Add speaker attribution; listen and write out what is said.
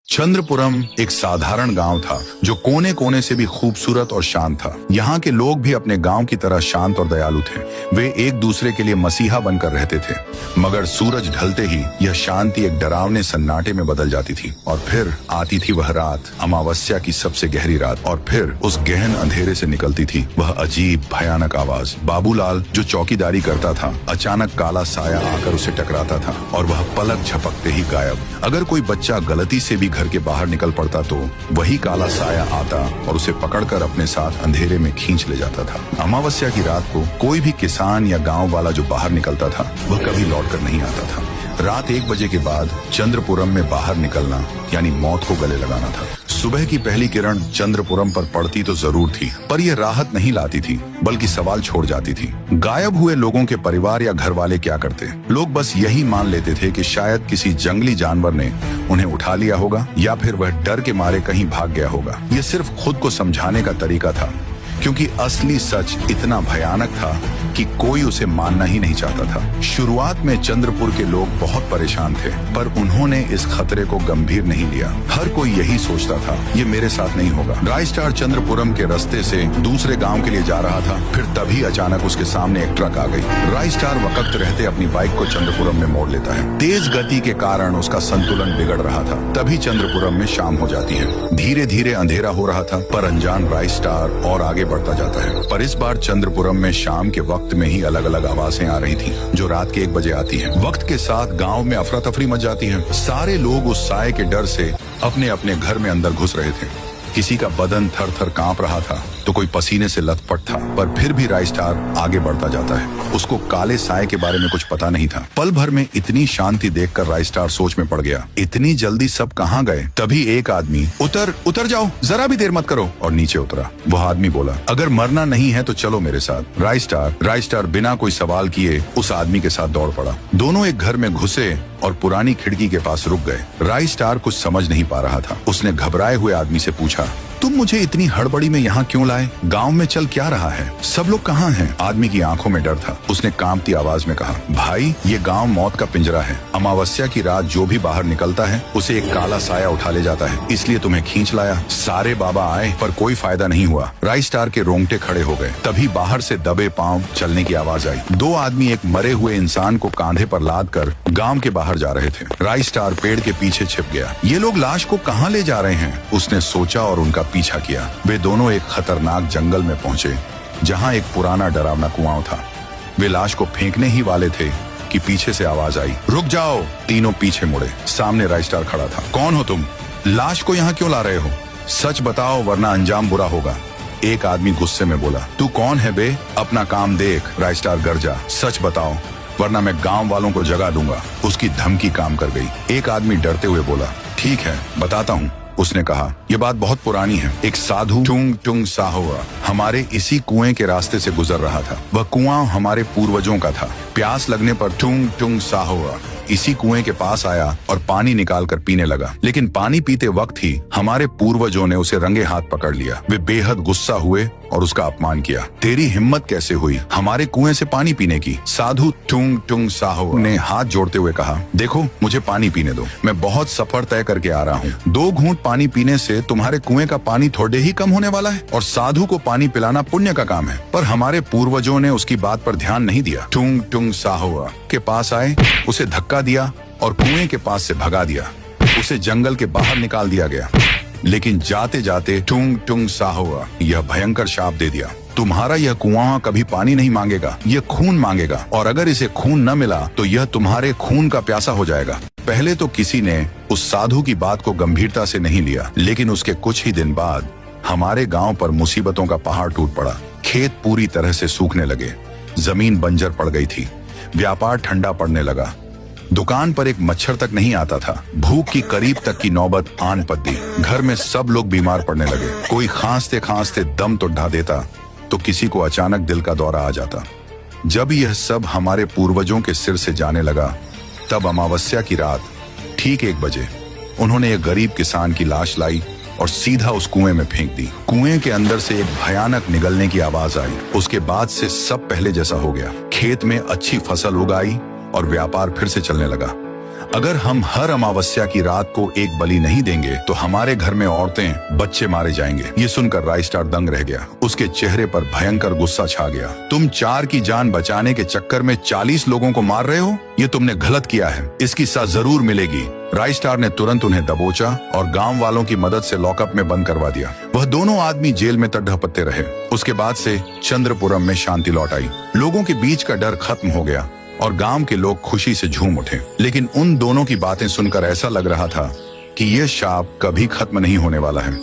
Speaker 1: चंद्रपुरम एक साधारण गांव था जो कोने कोने से भी खूबसूरत और शांत था। यहाँ के लोग भी अपने गांव की तरह शांत और दयालु थे। वे एक दूसरे के लिए मसीहा बनकर रहते थे। मगर सूरज ढलते ही यह शांति एक डरावने सन्नाटे में बदल जाती थी। और फिर आती थी वह रात, अमावस्या की सबसे गहरी रात। और फिर उस गहन अंधेरे से निकलती थी वह अजीब भयानक आवाज। बाबूलाल जो चौकीदारी करता था, अचानक काला साया आकर उसे टकराता था और वह पलक झपकते ही गायब। अगर कोई बच्चा गलती से भी घर के बाहर निकल पड़ता तो वही काला साया आता और उसे पकड़कर अपने साथ अंधेरे में खींच ले जाता था। अमावस्या की रात को कोई भी किसान या गांव वाला जो बाहर निकलता था वह कभी लौटकर नहीं आता था। रात 1 बजे के बाद चंद्रपुरम में बाहर निकलना यानी मौत को गले लगाना था। सुबह की पहली किरण चंद्रपुरम पर पड़ती तो जरूर थी, पर यह राहत नहीं लाती थी, बल्कि सवाल छोड़ जाती थी। गायब हुए लोगों के परिवार या घर वाले क्या करते? लोग बस यही मान लेते थे कि शायद किसी जंगली जानवर ने उन्हें उठा लिया होगा या फिर वह डर के मारे कहीं भाग गया होगा। यह सिर्फ खुद को समझाने का तरीका था, क्योंकि असली सच इतना भयानक था कि कोई उसे मानना ही नहीं चाहता था। शुरुआत में चंद्रपुर के लोग बहुत परेशान थे, पर उन्होंने इस खतरे को गंभीर नहीं लिया। हर कोई यही सोचता था, ये मेरे साथ नहीं होगा। रायस्टार चंद्रपुरम के रास्ते से दूसरे गांव के लिए जा रहा था। फिर तभी अचानक उसके सामने एक ट्रक आ गई। रायस्टार वक्त रहते अपनी बाइक को चंद्रपुरम में मोड़ लेता है। तेज गति के कारण उसका संतुलन बिगड़ रहा था। तभी चंद्रपुरम में शाम हो जाती है। धीरे धीरे अंधेरा हो रहा था, पर अनजान रायस्टार और आगे बढ़ता जाता है। पर इस बार चंद्रपुरम में शाम के वक्त में ही अलग अलग आवाजें आ रही थी, जो रात के 1 बजे आती हैं। वक्त के साथ गांव में अफरा तफरी मच जाती है। सारे लोग उस साए के डर से अपने अपने घर में अंदर घुस रहे थे। किसी का बदन थर थर कांप रहा था तो कोई पसीने से लथपथ था। पर फिर भी रायस्टार आगे बढ़ता जाता है। उसको काले साए के बारे में कुछ पता नहीं था। पल भर में इतनी शांति देखकर रायस्टार सोच में पड़ गया, इतनी जल्दी सब कहाँ गए? तभी एक आदमी उतर जाओ, जरा भी देर मत करो, और नीचे उतरा। वह आदमी बोला, अगर मरना नहीं है तो चलो मेरे साथ। रायस्टार बिना कोई सवाल किए उस आदमी के साथ दौड़ पड़ा। दोनों एक घर में घुसे और पुरानी खिड़की के पास रुक गए। रायस्टार कुछ समझ नहीं पा रहा था। उसने घबराए हुए आदमी से पूछा, तुम मुझे इतनी हड़बड़ी में यहाँ क्यों लाए? गांव में चल क्या रहा है? सब लोग कहाँ हैं? आदमी की आंखों में डर था। उसने कांपती आवाज में कहा, भाई ये गांव मौत का पिंजरा है। अमावस्या की रात जो भी बाहर निकलता है उसे एक काला साया उठा ले जाता है, इसलिए तुम्हें खींच लाया। सारे बाबा आए पर कोई फायदा नहीं हुआ। रायस्टार के रोंगटे खड़े हो गए। तभी बाहर से दबे पांव चलने की आवाज आई। 2 आदमी एक मरे हुए इंसान को कांधे पर लाद कर गांव के बाहर जा रहे थे। रायस्टार पेड़ के पीछे छिप गया। ये लोग लाश को कहाँ ले जा रहे हैं? उसने सोचा और उनका पीछा किया। वे दोनों एक खतरनाक जंगल में पहुंचे, जहां एक पुराना डरावना कुआं था। वे लाश को फेंकने ही वाले थे कि पीछे से आवाज आई, रुक जाओ। तीनों पीछे मुड़े। सामने रायस्टार खड़ा था। कौन हो तुम? लाश को यहाँ क्यों ला रहे हो? सच बताओ वरना अंजाम बुरा होगा। एक आदमी गुस्से में बोला, तू कौन है बे? अपना काम देख। रायस्टार गरजा, सच बताओ वरना मैं गांव वालों को जगा दूंगा। उसकी धमकी काम कर गई। एक आदमी डरते हुए बोला, ठीक है बताता हूँ। उसने कहा, यह बात बहुत पुरानी है। एक साधु टुंग टुंग साहोआ हमारे इसी कुएं के रास्ते से गुजर रहा था। वह कुआं हमारे पूर्वजों का था। प्यास लगने पर टुंग टुंग साहोआ इसी कुएं के पास आया और पानी निकालकर पीने लगा। लेकिन पानी पीते वक्त ही हमारे पूर्वजों ने उसे रंगे हाथ पकड़ लिया। वे बेहद गुस्सा हुए और उसका अपमान किया। तेरी हिम्मत कैसे हुई हमारे कुएं से पानी पीने की? साधु टुंग टुंग साहो ने हाथ जोड़ते हुए कहा, देखो मुझे पानी पीने दो। मैं बहुत सफर तय करके आ रहा हूँ। 2 घूंट पानी पीने से तुम्हारे कुएं का पानी थोड़े ही कम होने वाला है, और साधु को पानी पिलाना पुण्य का काम है। पर हमारे पूर्वजों ने उसकी बात पर ध्यान नहीं दिया। टुंग टुंग साहो के पास आए, उसे धक्का दिया और कुएं के पास से भगा दिया। उसे जंगल के बाहर निकाल दिया गया। लेकिन जाते जाते टुंग टुंग साहोआ यह भयंकर शाप दे दिया, तुम्हारा यह कुआं कभी पानी नहीं मांगेगा, यह खून मांगेगा, और अगर इसे खून न मिला तो यह तुम्हारे खून का प्यासा हो जाएगा। पहले तो किसी ने उस साधु की बात को गंभीरता से नहीं लिया, लेकिन उसके कुछ ही दिन बाद हमारे गांव पर मुसीबतों का पहाड़ टूट पड़ा। खेत पूरी तरह से सूखने लगे। जमीन बंजर पड़ गई थी। व्यापार ठंडा पड़ने लगा। दुकान पर एक मच्छर तक नहीं आता था। भूख की करीब तक की नौबत आन पड़ी। घर में सब लोग बीमार पड़ने लगे। कोई खांसते खांसते दम तो ढा देता तो किसी को अचानक दिल का दौरा आ जाता। जब यह सब हमारे पूर्वजों के सिर से जाने लगा, तब अमावस्या की रात ठीक 1 बजे उन्होंने एक गरीब किसान की लाश लाई और सीधा उस कुएं में फेंक दी। कुएं के अंदर से एक भयानक निगलने की आवाज आई। उसके बाद से सब पहले जैसा हो गया। खेत में अच्छी फसल उगाई और व्यापार फिर से चलने लगा। अगर हम हर अमावस्या की रात को एक बलि नहीं देंगे तो हमारे घर में औरतें, बच्चे मारे जाएंगे। ये सुनकर राइस्टार दंग रह गया। उसके चेहरे पर भयंकर गुस्सा छा गया। तुम 4 की जान बचाने के चक्कर में 40 लोगों को मार रहे हो? ये तुमने गलत किया है, इसकी सजा जरूर मिलेगी। राइस्टार ने तुरंत उन्हें दबोचा और गांव वालों की मदद से लॉकअप में बंद करवा दिया। वह दोनों आदमी जेल में तड़पते रहे। उसके बाद से चंद्रपुरम में शांति लौट आई। लोगों के बीच का डर खत्म हो गया और गांव के लोग खुशी से झूम उठे। लेकिन उन दोनों की बातें सुनकर ऐसा लग रहा था कि यह शाप कभी खत्म नहीं होने वाला है।